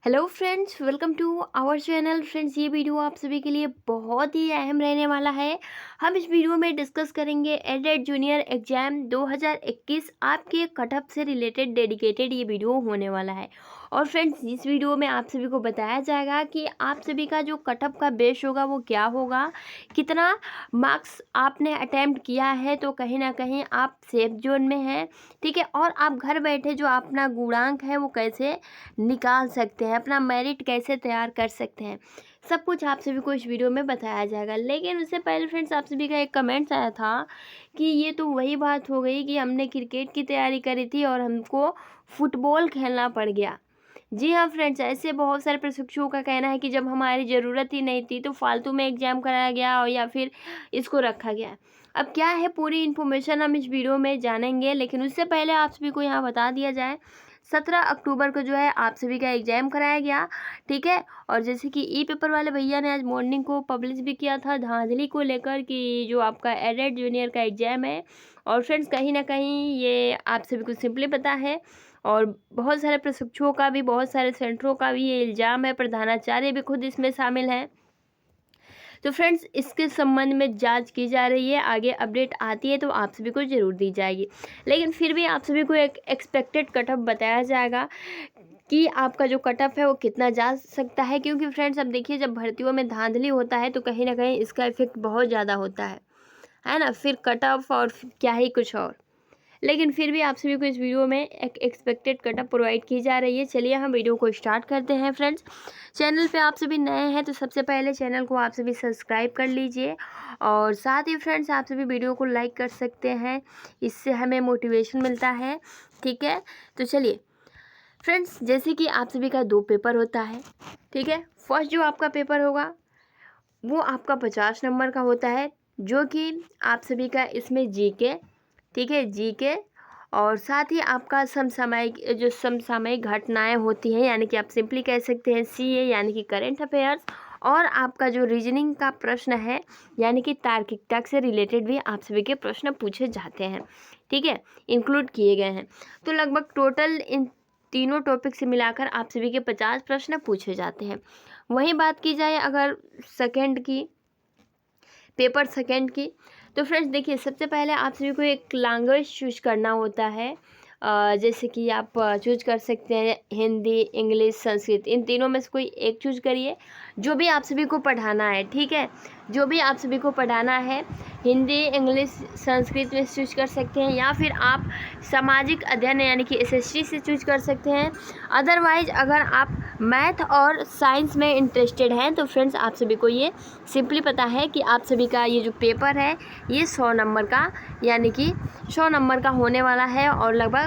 Hello friends, welcome to our channel. Friends, ये video आप सभी के लिए बहुत ही अहम रहने वाला है। हम इस वीडियो में डिस्कस करेंगे एडेड जूनियर एग्जाम 2021 आपके कटअप से रिलेटेड डेडिकेटेड ये वीडियो होने वाला है। और फ्रेंड्स, इस वीडियो में आप सभी को बताया जाएगा कि आप सभी का जो कटअप का बेस होगा वो क्या होगा, कितना मार्क्स आपने अटैम्प्ट किया है, तो कहीं ना कहीं आप सेफ जोन में हैं। ठीक है, और आप घर बैठे जो अपना गुणांक है वो कैसे निकाल सकते हैं, अपना मेरिट कैसे तैयार कर सकते हैं, सब कुछ आप सभी को इस वीडियो में बताया जाएगा। लेकिन उससे पहले फ्रेंड्स, आप सभी का एक कमेंट्स आया था कि ये तो वही बात हो गई कि हमने क्रिकेट की तैयारी करी थी और हमको फुटबॉल खेलना पड़ गया। जी हाँ फ्रेंड्स, ऐसे बहुत सारे प्रशिक्षुओं का कहना है कि जब हमारी ज़रूरत ही नहीं थी तो फालतू में एग्ज़ाम कराया गया और या फिर इसको रखा गया। अब क्या है, पूरी इन्फॉर्मेशन हम इस वीडियो में जानेंगे। लेकिन उससे पहले आप सभी को यहाँ बता दिया जाए, 17 अक्टूबर को जो है आप सभी का एग्ज़ाम कराया गया। ठीक है, और जैसे कि ई पेपर वाले भैया ने आज मॉर्निंग को पब्लिश भी किया था धांधली को लेकर कि जो आपका एडेड जूनियर का एग्ज़ाम है। और फ्रेंड्स, कहीं ना कहीं ये आप सभी को सिंपली पता है और बहुत सारे प्रशिक्षुओं का भी, बहुत सारे सेंटरों का भी ये इल्ज़ाम है, प्रधानाचार्य भी खुद इसमें शामिल हैं। तो फ्रेंड्स, इसके संबंध में जांच की जा रही है, आगे अपडेट आती है तो आप सभी को ज़रूर दी जाएगी। लेकिन फिर भी आप सभी को एक एक्सपेक्टेड कटअप बताया जाएगा कि आपका जो कटअप है वो कितना जा सकता है। क्योंकि फ्रेंड्स, अब देखिए, जब भर्तियों में धांधली होता है तो कहीं ना कहीं इसका इफेक्ट बहुत ज़्यादा होता है ना। फिर कटअप और क्या ही कुछ और। लेकिन फिर भी आप सभी को इस वीडियो में एक एक्सपेक्टेड कटअप प्रोवाइड की जा रही है। चलिए हम वीडियो को स्टार्ट करते हैं। फ्रेंड्स, चैनल पे आप सभी नए हैं तो सबसे पहले चैनल को आप सभी सब्सक्राइब कर लीजिए और साथ ही फ्रेंड्स, आप सभी वीडियो को लाइक कर सकते हैं, इससे हमें मोटिवेशन मिलता है। ठीक है, तो चलिए फ्रेंड्स, जैसे कि आप सभी का 2 पेपर होता है। ठीक है, फर्स्ट जो आपका पेपर होगा वो आपका 50 नंबर का होता है, जो कि आप सभी का इसमें जीके, ठीक है, जीके, और साथ ही आपका समसामयिक, जो समसामयिक घटनाएं होती हैं, यानी कि आप सिंपली कह सकते हैं सीए यानी कि करंट अफेयर्स। और आपका जो रीजनिंग का प्रश्न है यानी कि तार्किकता से रिलेटेड भी आप सभी के प्रश्न पूछे जाते हैं। ठीक है, इंक्लूड किए गए हैं। तो लगभग टोटल इन तीनों टॉपिक से मिलाकर आप सभी के 50 प्रश्न पूछे जाते हैं। वहीं बात की जाए अगर सेकंड की, पेपर सेकंड की, तो फ्रेंड्स देखिए, सबसे पहले आप सभी को एक लैंग्वेज चूज करना होता है। जैसे कि आप चूज कर सकते हैं हिंदी, इंग्लिश, संस्कृत, इन तीनों में से कोई एक चूज करिए जो भी आप सभी को पढ़ाना है। ठीक है, जो भी आप सभी को पढ़ाना है, हिंदी, इंग्लिश, संस्कृत में चूज कर सकते हैं, या फिर आप सामाजिक अध्ययन यानी कि एसएसटी से चूज कर सकते हैं। अदरवाइज अगर आप मैथ और साइंस में इंटरेस्टेड हैं तो फ्रेंड्स, आप सभी को ये सिंपली पता है कि आप सभी का ये जो पेपर है ये 100 नंबर का, यानी कि 100 नंबर का होने वाला है और लगभग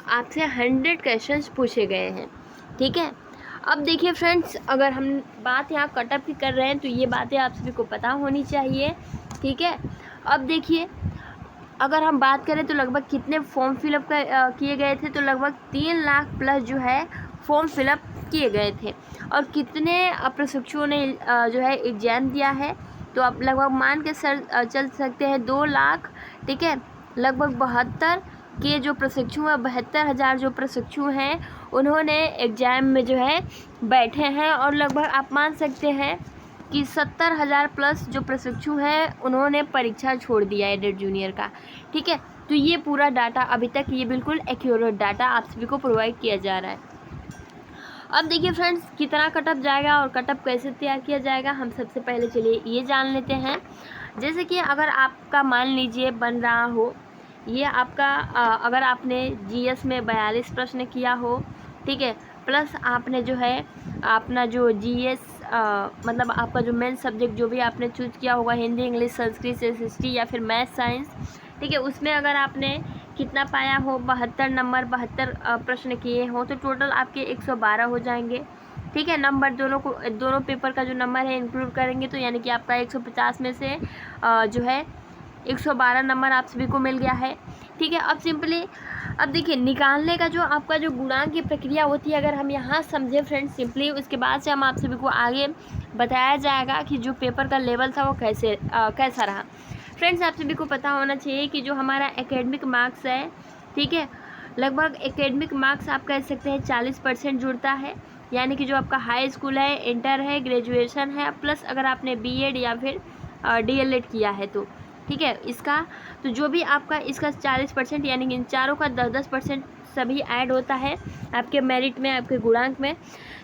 आपसे 100 क्वेश्चंस पूछे गए हैं। ठीक है, अब देखिए फ्रेंड्स, अगर हम बात यहाँ कटअप की कर रहे हैं तो ये बातें आप सभी को पता होनी चाहिए। ठीक है, अब देखिए, अगर हम बात करें तो लगभग कितने फॉर्म फिलअप किए गए थे, तो लगभग 3 लाख प्लस जो है फॉर्म फिलअप किए गए थे। और कितने प्रशिक्षुओं ने जो है एग्जाम दिया है, तो आप लगभग मान के चल सकते हैं 2 लाख। ठीक है, लगभग 72 के जो प्रशिक्षु हैं, 72,000 जो प्रशिक्षु हैं, उन्होंने एग्जाम में जो है बैठे हैं। और लगभग आप मान सकते हैं कि 70,000 प्लस जो प्रशिक्षु हैं उन्होंने परीक्षा छोड़ दिया है एडेड जूनियर का। ठीक है, तो ये पूरा डाटा अभी तक, ये बिल्कुल एक्यूरेट डाटा आप सभी को प्रोवाइड किया जा रहा है। अब देखिए फ्रेंड्स, कितना कटअप जाएगा और कटअप कैसे तैयार किया जाएगा, हम सबसे पहले चलिए ये जान लेते हैं। जैसे कि अगर आपका मान लीजिए बन रहा हो, ये आपका अगर आपने जीएस में 42 प्रश्न किया हो, ठीक है, प्लस आपने जो है अपना जो जीएस मतलब आपका जो मेन सब्जेक्ट जो भी आपने चूज किया होगा, हिंदी, इंग्लिश, संस्कृत, एसएसटी या फिर मैथ, साइंस, ठीक है, उसमें अगर आपने कितना पाया हो, 72 नंबर, 72 प्रश्न किए हों, तो टोटल आपके 112 हो जाएंगे। ठीक है, नंबर दोनों पेपर का जो नंबर है इंक्लूड करेंगे तो यानी कि आपका 150 में से जो है 112 नंबर आप सभी को मिल गया है। ठीक है, अब सिंपली अब देखिए, निकालने का जो आपका जो गुणांक की प्रक्रिया होती है, अगर हम यहाँ समझे फ्रेंड्स सिंपली, उसके बाद से हम आप सभी को आगे बताया जाएगा कि जो पेपर का लेवल था वो कैसा रहा। फ्रेंड्स, आप सभी को पता होना चाहिए कि जो हमारा एकेडमिक मार्क्स है, ठीक है, लगभग एकेडमिक मार्क्स आप कह सकते हैं 40% जुड़ता है। यानी कि जो आपका हाई स्कूल है, इंटर है, ग्रेजुएशन है, प्लस अगर आपने बीएड या फिर डीएलएड किया है तो ठीक है इसका, तो जो भी आपका इसका 40% यानी कि इन चारों का 10-10% सभी ऐड होता है आपके मेरिट में, आपके गुणांक में।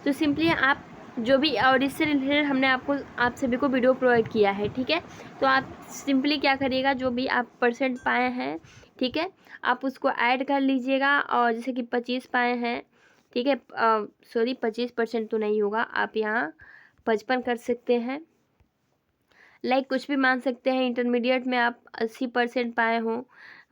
तो सिंपली आप जो भी, और इससे रिलेटेड हमने आप सभी को वीडियो प्रोवाइड किया है, ठीक है। तो आप सिंपली क्या करिएगा, जो भी आप परसेंट पाए हैं, ठीक है, आप उसको ऐड कर लीजिएगा। और जैसे कि 25 पाए हैं, ठीक है, सॉरी 25% तो नहीं होगा, आप यहाँ 55 कर सकते हैं, लाइक कुछ भी मान सकते हैं। इंटरमीडिएट में आप 80% पाए हों,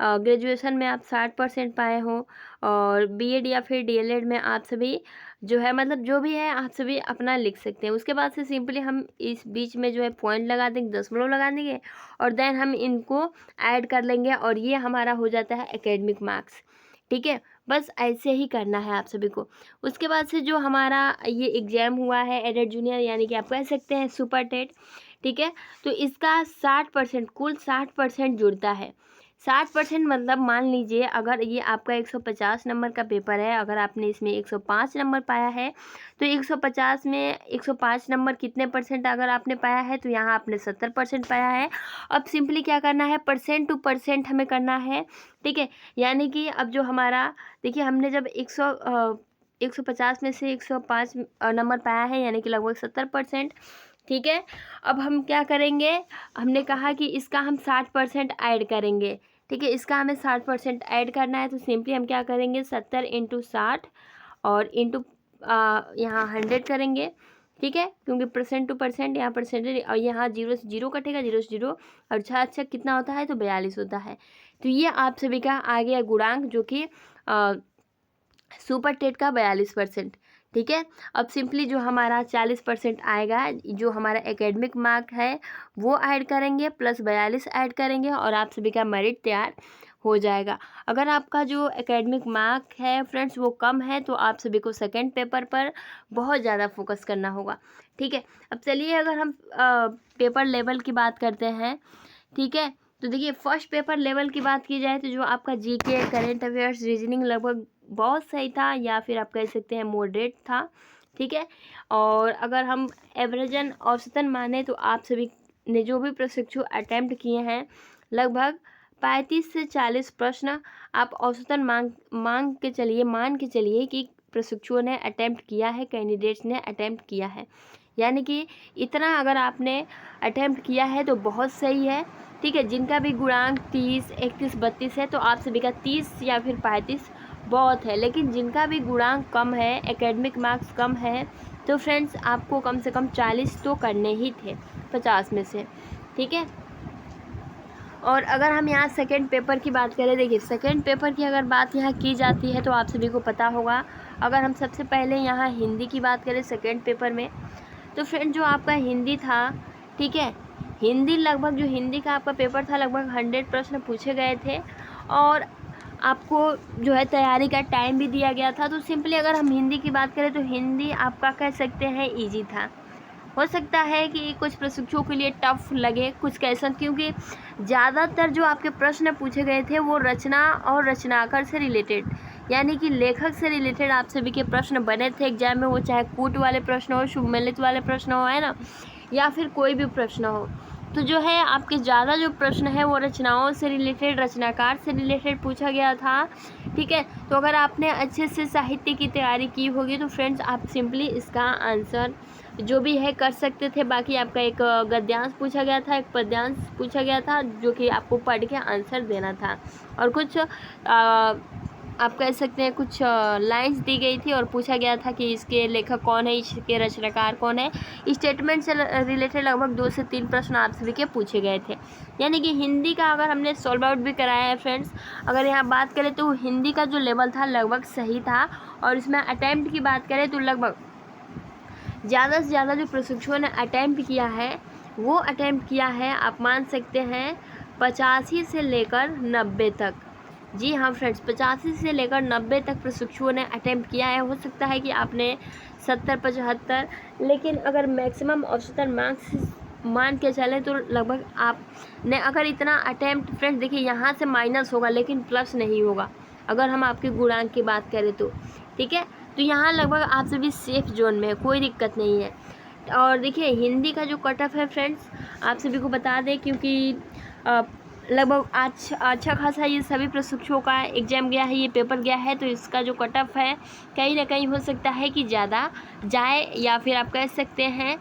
ग्रेजुएशन में आप 60% पाए हों, और बीएड या फिर डीएलएड में आप सभी जो है, मतलब जो भी है आप सभी अपना लिख सकते हैं। उसके बाद से सिंपली हम इस बीच में जो है पॉइंट लगा देंगे, दशमलव लगा देंगे, और देन हम इनको ऐड कर लेंगे, और ये हमारा हो जाता है एकेडमिक मार्क्स, ठीक है। बस ऐसे ही करना है आप सभी को। उसके बाद से जो हमारा ये एग्ज़ाम हुआ है एडेड जूनियर, यानी कि आप कह सकते हैं सुपर टेट, ठीक है, तो इसका 60%, कुल 60% जुड़ता है। 60% मतलब मान लीजिए अगर ये आपका 150 नंबर का पेपर है, अगर आपने इसमें 105 नंबर पाया है, तो 150 में 105 नंबर कितने परसेंट अगर आपने पाया है, तो यहाँ आपने 70% पाया है। अब सिंपली क्या करना है, परसेंट टू परसेंट हमें करना है, ठीक है। यानी कि अब जो हमारा, देखिए हमने जब 150 में से 105 नंबर पाया है, यानी कि लगभग 70%, ठीक है। अब हम क्या करेंगे, हमने कहा कि इसका हम 60% ऐड करेंगे, ठीक है, इसका हमें 60% ऐड करना है। तो सिंपली हम क्या करेंगे, 70 × 60 और इंटू यहाँ 100 करेंगे, ठीक है, क्योंकि परसेंट टू परसेंट यहाँ परसेंटेज, और यहाँ 0 से 0 कटेगा, 0 से 0, और 6 कितना होता है, तो 42 होता है। तो ये आप सभी का आ गया गुणांक, जो कि सुपर टेट का 42%, ठीक है। अब सिंपली जो हमारा 40% आएगा, जो हमारा एकेडमिक मार्क है वो ऐड करेंगे, प्लस 42 ऐड करेंगे, और आप सभी का मेरिट तैयार हो जाएगा। अगर आपका जो एकेडमिक मार्क है फ्रेंड्स वो कम है, तो आप सभी को सेकंड पेपर पर बहुत ज़्यादा फोकस करना होगा, ठीक है। अब चलिए अगर हम पेपर लेवल की बात करते हैं, ठीक है, तो देखिए फर्स्ट पेपर लेवल की बात की जाए तो जो आपका जीके, करेंट अफेयर्स, रीजनिंग लगभग बहुत सही था, या फिर आप कह सकते हैं मॉडरेट था, ठीक है। और अगर हम एवरेजन औसतन माने तो आप सभी ने जो भी प्रशिक्षु अटैम्प्ट किए हैं, लगभग 35 से 40 प्रश्न आप औसतन मान के चलिए कि प्रशिक्षुओं ने अटैम्प्ट किया है, कैंडिडेट्स ने अटैम्प्ट किया है। यानी कि इतना अगर आपने अटैम्प्ट किया है तो बहुत सही है, ठीक है। जिनका भी गुणांक 30, 31, 32 है, तो आप सभी का 30 या फिर 35 बहुत है। लेकिन जिनका भी गुणांक कम है, एकेडमिक मार्क्स कम है, तो फ्रेंड्स आपको कम से कम 40 तो करने ही थे 50 में से, ठीक है। और अगर हम यहाँ सेकंड पेपर की बात करें, देखिए सेकंड पेपर की अगर बात यहाँ की जाती है तो आप सभी को पता होगा। अगर हम सबसे पहले यहाँ हिंदी की बात करें सेकंड पेपर में, तो फ्रेंड जो आपका हिंदी था, ठीक है, हिंदी लगभग जो हिंदी का आपका पेपर था लगभग 100 प्रश्न पूछे गए थे, और आपको जो है तैयारी का टाइम भी दिया गया था। तो सिंपली अगर हम हिंदी की बात करें तो हिंदी आपका कह सकते हैं इजी था। हो सकता है कि कुछ प्रशिक्षुओं के लिए टफ लगे कुछ क्वेश्चन, क्योंकि ज़्यादातर जो आपके प्रश्न पूछे गए थे वो रचना और रचनाकार से रिलेटेड, यानी कि लेखक से रिलेटेड आप सभी के प्रश्न बने थे एग्जाम में। वो चाहे कूट वाले प्रश्न हो, शुभमलित वाले प्रश्न हो, है ना, या फिर कोई भी प्रश्न हो। तो जो है आपके ज़्यादा जो प्रश्न है वो रचनाओं से रिलेटेड, रचनाकार से रिलेटेड पूछा गया था, ठीक है। तो अगर आपने अच्छे से साहित्य की तैयारी की होगी तो फ्रेंड्स आप सिंपली इसका आंसर जो भी है कर सकते थे। बाकी आपका एक गद्यांश पूछा गया था, एक पद्यांश पूछा गया था, जो कि आपको पढ़ के आंसर देना था, और कुछ आप कह सकते हैं कुछ लाइंस दी गई थी, और पूछा गया था कि इसके लेखक कौन है, इसके रचनाकार कौन है। स्टेटमेंट से रिलेटेड लगभग 2 से 3 प्रश्न आप सभी के पूछे गए थे। यानी कि हिंदी का अगर हमने सॉल्व आउट भी कराया है फ्रेंड्स, अगर यहाँ बात करें तो हिंदी का जो लेवल था लगभग सही था। और इसमें अटैम्प्ट की बात करें तो लगभग ज़्यादा से ज़्यादा जो प्रशिक्षुओं ने अटैम्प्ट किया है वो अटैम्प्ट किया है, आप मान सकते हैं 85 से लेकर 90 तक। जी हाँ फ्रेंड्स, 85 से लेकर 90 तक प्रशिक्षुओं ने अटैम्प्ट किया है। हो सकता है कि आपने 70, 75, लेकिन अगर मैक्सिमम औसतन मार्क्स मान के चले तो लगभग आपने अगर इतना अटैम्प्ट, फ्रेंड्स देखिए यहाँ से माइनस होगा लेकिन प्लस नहीं होगा अगर हम आपके गुणांक की बात करें तो, ठीक है। तो यहाँ लगभग आप सभी सेफ जोन में है, कोई दिक्कत नहीं है। और देखिए हिंदी का जो कट ऑफ है फ्रेंड्स, आप सभी को बता दें, क्योंकि लगभग अच्छा खासा ये सभी प्रशिक्षुओं का एग्ज़ाम गया है, ये पेपर गया है, तो इसका जो कट ऑफ है कहीं ना कहीं हो सकता है कि ज़्यादा जाए, या फिर आप कह सकते हैं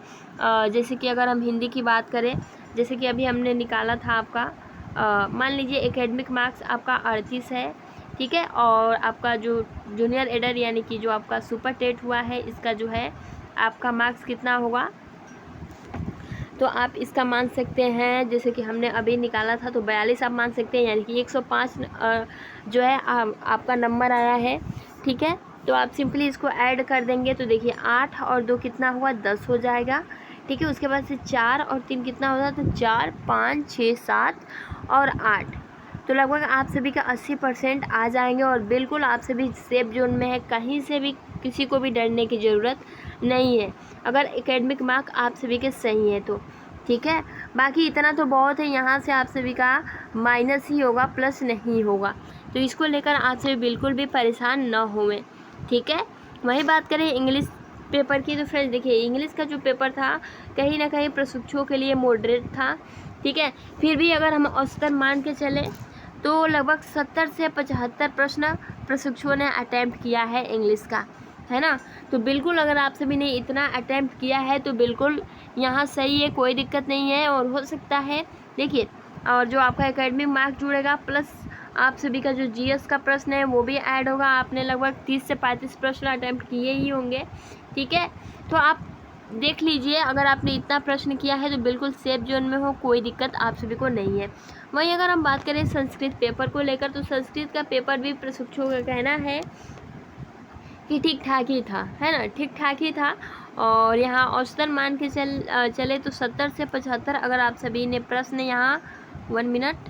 जैसे कि अगर हम हिंदी की बात करें, जैसे कि अभी हमने निकाला था आपका, मान लीजिए एकेडमिक मार्क्स आपका 38 है, ठीक है, और आपका जो जूनियर एडर यानी कि जो आपका सुपर टेट हुआ है, इसका जो है आपका मार्क्स कितना होगा, तो आप इसका मान सकते हैं, जैसे कि हमने अभी निकाला था तो 42 आप मान सकते हैं, यानी कि 105 जो है आपका नंबर आया है, ठीक है। तो आप सिंपली इसको ऐड कर देंगे तो देखिए 8 और 2 कितना हुआ, 10 हो जाएगा, ठीक है। उसके बाद से 4 और 3 कितना होगा, तो 4, 5, 6, 7 और 8, तो लगभग आप सभी का 80% आ जाएंगे और बिल्कुल आप सभी सेफ जोन में है, कहीं से भी किसी को भी डरने की ज़रूरत नहीं है, अगर एकेडमिक मार्क आप सभी के सही हैं तो, ठीक है। बाकी इतना तो बहुत है, यहाँ से आप सभी का माइनस ही होगा, प्लस नहीं होगा, तो इसको लेकर आप सभी बिल्कुल भी परेशान न होवें, ठीक है। वही बात करें इंग्लिश पेपर की, तो फ्रेंड्स देखिए इंग्लिश का जो पेपर था कहीं ना कहीं प्रशिक्षुओं के लिए मॉडरेट था, ठीक है। फिर भी अगर हम औसतन मान के चलें तो लगभग 70 से 75 प्रश्न प्रशिक्षुओं ने अटैम्प्ट किया है इंग्लिश का, है ना। तो बिल्कुल अगर आप सभी ने इतना अटैम्प्ट किया है तो बिल्कुल यहाँ सही है, कोई दिक्कत नहीं है। और हो सकता है देखिए, और जो आपका एकेडमिक मार्क जुड़ेगा प्लस आप सभी का जो जीएस का प्रश्न है वो भी ऐड होगा, आपने लगभग 30 से 35 प्रश्न अटैम्प्ट किए ही होंगे, ठीक है। तो आप देख लीजिए, अगर आपने इतना प्रश्न किया है तो बिल्कुल सेफ जोन में हो, कोई दिक्कत आप सभी को नहीं है। वहीं अगर हम बात करें संस्कृत पेपर को लेकर, तो संस्कृत का पेपर भी प्रशिक्षुओं का कहना है कि ठीक ठाक ही था, है ना, ठीक ठाक ही था। और यहाँ औसतन मान के चले तो 70 से 75 अगर आप सभी ने प्रश्न यहाँ 1 मिनट,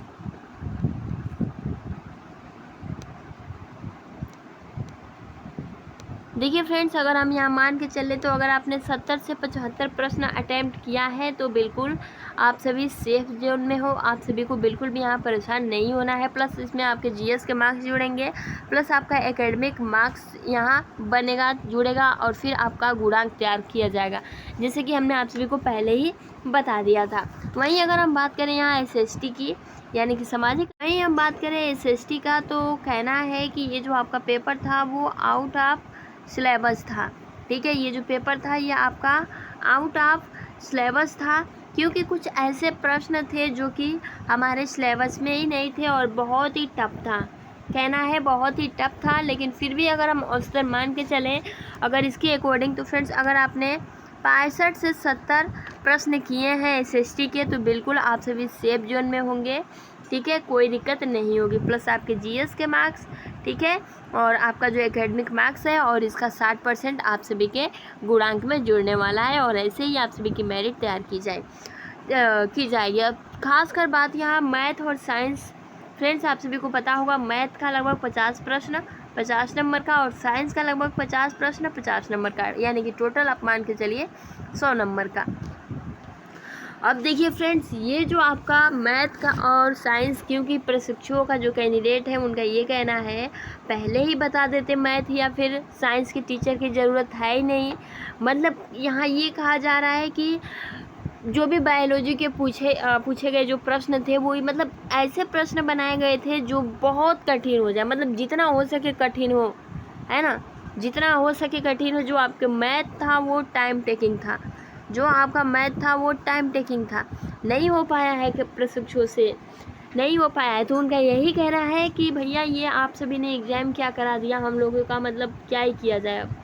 देखिए फ्रेंड्स, अगर हम यहाँ मान के चले तो अगर आपने 70 से 75 प्रश्न अटैम्प्ट किया है तो बिल्कुल आप सभी सेफ जोन में हो, आप सभी को बिल्कुल भी यहाँ परेशान नहीं होना है। प्लस इसमें आपके जीएस के मार्क्स जुड़ेंगे, प्लस आपका एकेडमिक मार्क्स यहाँ बनेगा, जुड़ेगा, और फिर आपका गुणांक तैयार किया जाएगा, जैसे कि हमने आप सभी को पहले ही बता दिया था। वहीं अगर हम बात करें यहाँ एसएसटी की, यानी कि सामाजिक, वहीं हम बात करें एसएसटी का, तो कहना है कि ये जो आपका पेपर था वो आउट ऑफ सिलेबस था, ठीक है। ये जो पेपर था ये आपका आउट ऑफ सिलेबस था, क्योंकि कुछ ऐसे प्रश्न थे जो कि हमारे सिलेबस में ही नहीं थे और बहुत ही टफ था, कहना है बहुत ही टफ था। लेकिन फिर भी अगर हम औसतन मान के चलें अगर इसके अकॉर्डिंग, तो फ्रेंड्स अगर आपने 65 से 70 प्रश्न किए हैं एसएसटी के तो बिल्कुल आप सभी सेफ जोन में होंगे, ठीक है, कोई दिक्कत नहीं होगी। प्लस आपके जीएस के मार्क्स, ठीक है, और आपका जो एकेडमिक मार्क्स है और इसका 60% आप सभी के गुणांक में जुड़ने वाला है, और ऐसे ही आप सभी की मेरिट तैयार की जाएगी। अब खासकर बात यहाँ मैथ और साइंस, फ्रेंड्स आप सभी को पता होगा मैथ का लगभग 50 प्रश्न 50 नंबर का, और साइंस का लगभग 50 प्रश्न 50 नंबर का, यानी कि टोटल आप मान के चलिए 100 नंबर का। अब देखिए फ्रेंड्स, ये जो आपका मैथ का और साइंस, क्योंकि प्रशिक्षुओं का जो कैंडिडेट है उनका ये कहना है पहले ही बता देते मैथ या फिर साइंस के टीचर की ज़रूरत है ही नहीं। मतलब यहाँ ये कहा जा रहा है कि जो भी बायोलॉजी के पूछे गए जो प्रश्न थे वो मतलब ऐसे प्रश्न बनाए गए थे जो बहुत कठिन हो जाए, मतलब जितना हो सके कठिन हो, है ना, जितना हो सके कठिन हो। जो आपके मैथ था वो टाइम टेकिंग था, जो आपका मैथ था वो टाइम टेकिंग था, नहीं हो पाया है कि प्रशिक्षुओं से नहीं हो पाया है। तो उनका यही कहना है कि भैया ये आप सभी ने एग्ज़ाम क्या करा दिया हम लोगों का, मतलब क्या ही किया जाए अब,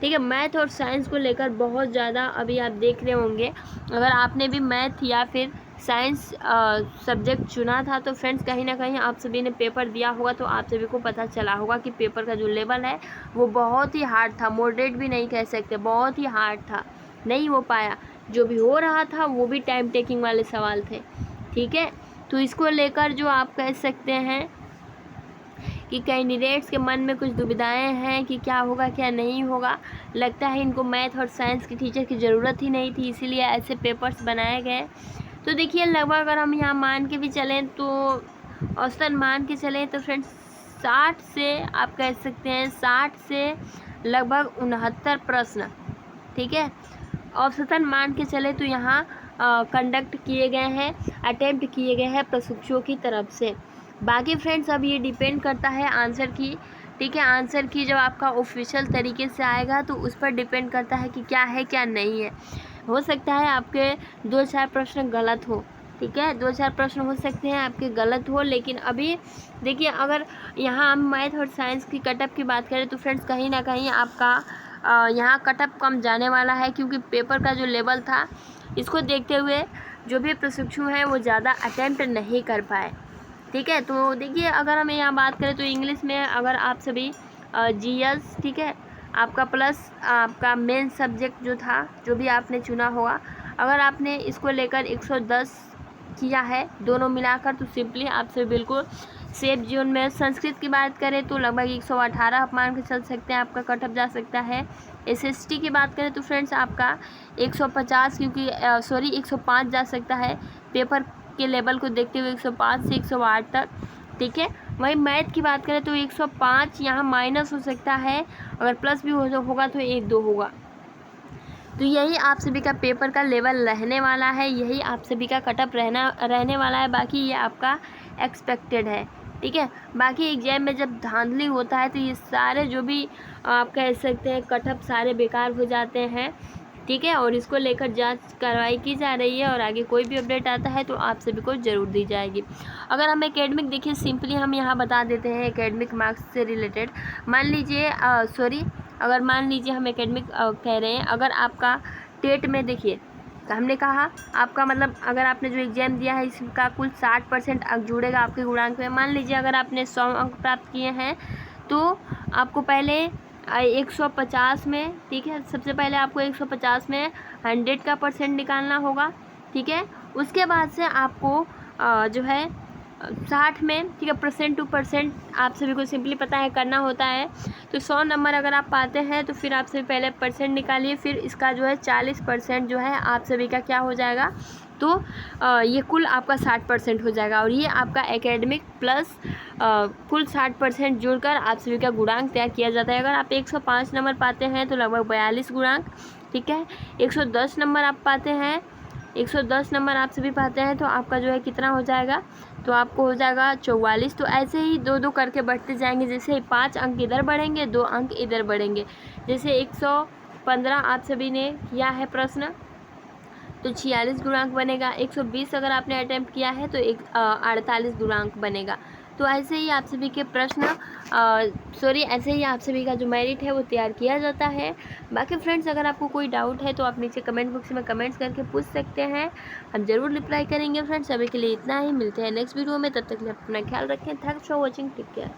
ठीक है। मैथ और साइंस को लेकर बहुत ज़्यादा अभी आप देख रहे होंगे, अगर आपने भी मैथ या फिर साइंस सब्जेक्ट चुना था तो फ्रेंड्स कहीं ना कहीं आप सभी ने पेपर दिया होगा, तो आप सभी को पता चला होगा कि पेपर का जो लेवल है वो बहुत ही हार्ड था, मॉडरेट भी नहीं कह सकते, बहुत ही हार्ड था, नहीं हो पाया। जो भी हो रहा था वो भी टाइम टेकिंग वाले सवाल थे, ठीक है। तो इसको लेकर जो आप कह सकते हैं कि कैंडिडेट्स के मन में कुछ दुविधाएं हैं कि क्या होगा क्या नहीं होगा, लगता है इनको मैथ और साइंस की टीचर की ज़रूरत ही नहीं थी, इसीलिए ऐसे पेपर्स बनाए गए। तो देखिए लगभग अगर हम यहाँ मान के भी चलें तो औसतन मान के चलें तो फ्रेंड्स 60 से आप कह सकते हैं 60 से लगभग 69 प्रश्न, ठीक है, औसतन मान के चले तो यहाँ कंडक्ट किए गए हैं, अटेम्प्ट किए गए हैं प्रशिक्षुओं की तरफ से। बाकी फ्रेंड्स अब ये डिपेंड करता है आंसर की, ठीक है, आंसर की जब आपका ऑफिशियल तरीके से आएगा तो उस पर डिपेंड करता है कि क्या है क्या नहीं है। हो सकता है आपके 2-4 प्रश्न गलत हो, ठीक है, 2-4 प्रश्न हो सकते हैं आपके गलत हो, लेकिन अभी देखिए अगर यहाँ हम मैथ और साइंस की कटअप की बात करें तो फ्रेंड्स कहीं ना कहीं आपका यहाँ कटअप कम जाने वाला है, क्योंकि पेपर का जो लेवल था इसको देखते हुए जो भी प्रशिक्षु हैं वो ज़्यादा अटेम्प्ट नहीं कर पाए, ठीक है। तो देखिए अगर हम यहाँ बात करें तो इंग्लिश में अगर आप सभी जीएस, ठीक है, आपका प्लस आपका मेन सब्जेक्ट जो था, जो भी आपने चुना होगा, अगर आपने इसको लेकर 110 किया है दोनों मिलाकर तो सिंपली आपसे बिल्कुल सेफ जोन में। संस्कृत की बात करें तो लगभग 118 आप मान के चल सकते हैं, आपका कटअप जा सकता है। एसएसटी की बात करें तो फ्रेंड्स आपका 150 क्योंकि 105 जा सकता है, पेपर के लेवल को देखते हुए 105 से 108 तक, ठीक है। वहीं मैथ की बात करें तो 105 यहाँ माइनस हो सकता है, अगर प्लस भी होगा तो 1-2 होगा। तो यही आप सभी का पेपर का लेवल रहने वाला है, यही आप सभी का कटअप रहने वाला है। बाकी ये आपका एक्सपेक्टेड है, ठीक है। बाकी एग्जाम में जब धांधली होता है तो ये सारे जो भी आप कह सकते हैं कटअप सारे बेकार हो जाते हैं, ठीक है। और इसको लेकर जांच कार्रवाई की जा रही है और आगे कोई भी अपडेट आता है तो आप सभी को ज़रूर दी जाएगी। अगर हम एकेडमिक देखिए, सिंपली हम यहाँ बता देते हैं एकेडमिक मार्क्स से रिलेटेड। मान लीजिए अगर मान लीजिए हम एकेडमिक कह रहे हैं, अगर आपका टेट में देखिए हमने कहा आपका मतलब अगर आपने जो एग्ज़ाम दिया है इसका कुल 60% अंक जुड़ेगा आपके गुणांक में। मान लीजिए अगर आपने 100 अंक प्राप्त किए हैं तो आपको पहले 150 में, ठीक है, सबसे पहले आपको 150 में 100 का परसेंट निकालना होगा, ठीक है। उसके बाद से आपको जो है 60 में, ठीक है, परसेंट टू परसेंट आप सभी को सिंपली पता है करना होता है। तो 100 नंबर अगर आप पाते हैं तो फिर आप सभी पहले परसेंट निकालिए, फिर इसका जो है 40% जो है आप सभी का क्या हो जाएगा, तो ये कुल आपका 60% हो जाएगा। और ये आपका एकेडमिक प्लस कुल 60% जुड़कर आप सभी का गुणांक तय किया जाता है। अगर आप 105 नंबर पाते हैं तो लगभग 42 गुणांक, ठीक है। 110 नंबर आप पाते हैं, 110 नंबर आप सभी पाते हैं तो आपका जो है कितना हो जाएगा, तो आपको हो जाएगा 44। तो ऐसे ही 2-2 करके बढ़ते जाएंगे, जैसे 5 अंक इधर बढ़ेंगे 2 अंक इधर बढ़ेंगे। जैसे 115 आप सभी ने किया है प्रश्न तो 46 गुणांक बनेगा। 120 अगर आपने अटेम्प्ट किया है तो 48 गुणांक बनेगा। तो ऐसे ही आप सभी के प्रश्न ऐसे ही आप सभी का जो मेरिट है वो तैयार किया जाता है। बाकी फ्रेंड्स अगर आपको कोई डाउट है तो आप नीचे कमेंट बॉक्स में कमेंट्स करके पूछ सकते हैं, हम ज़रूर रिप्लाई करेंगे फ्रेंड्स। अभी के लिए इतना ही, मिलते हैं नेक्स्ट वीडियो में, तब तक के लिए अपना ख्याल रखें। Thanks for watching, take care.